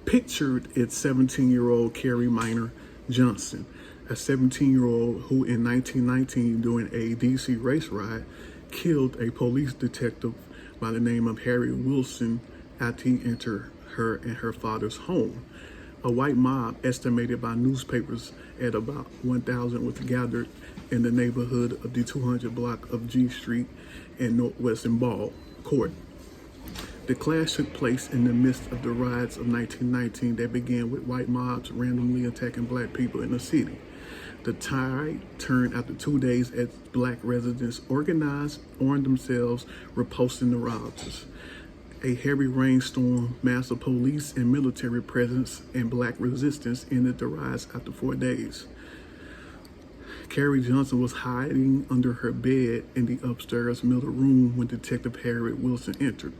Pictured is 17-year-old Carrie Minor Johnson, a 17-year-old who in 1919 during a DC race riot killed a police detective by the name of Harry Wilson after he entered her and her father's home. A white mob estimated by newspapers at about 1,000 was gathered in the neighborhood of the 200 block of G Street and Northwestern Ball Court. The clash took place in the midst of the riots of 1919 that began with white mobs randomly attacking black people in the city. The tide turned after 2 days as black residents organized, armed themselves, repulsing the rioters. A heavy rainstorm, massive police and military presence, and black resistance ended the riots after 4 days. Carrie Johnson was hiding under her bed in the upstairs middle room when Detective Harry Wilson entered.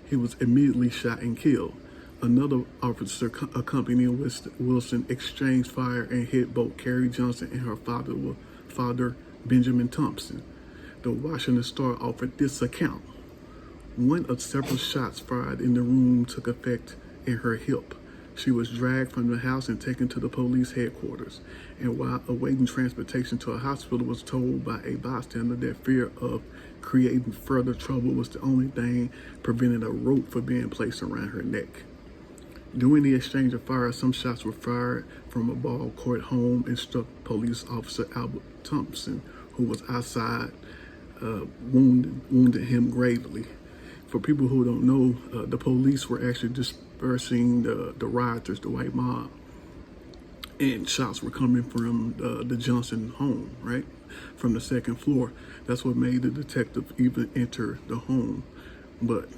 He was immediately shot and killed. Another officer accompanying Wilson exchanged fire and hit both Carrie Johnson and her father Benjamin Thompson. The Washington Star offered this account. One of several shots fired in the room took effect in her hip. She was dragged from the house and taken to the police headquarters, and while awaiting transportation to a hospital was told by a bystander that fear of creating further trouble was the only thing preventing a rope from being placed around her neck. During the exchange of fire, some shots were fired from a ball court home and struck police officer Albert Thompson, who was outside, wounded him gravely. For people who don't know, the police were actually dispersing the rioters, the white mob, and shots were coming from the Johnson home, right, from the second floor. That's what made the detective even enter the home. But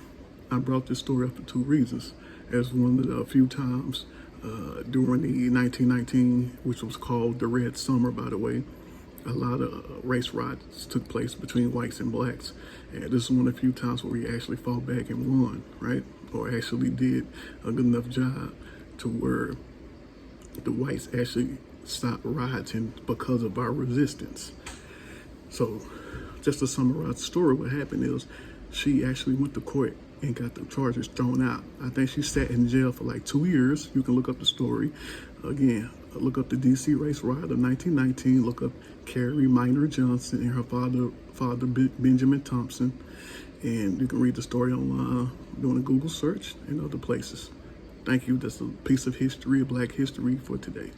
I brought this story up for two reasons. As one of the few times during the 1919, which was called the Red Summer, by the way, a lot of race riots took place between whites and blacks. And this is one of the few times where we actually fought back and won, right? Or actually did a good enough job to where the whites actually stopped rioting because of our resistance. So just to summarize the story, what happened is she actually went to court and got the charges thrown out. I think she sat in jail for like 2 years. You can look up the story. Again, look up the DC race riot of 1919. Look up Carrie Minor Johnson and her father Benjamin Thompson. And you can read the story online doing a Google search and other places. Thank you. That's a piece of history, of black history for today.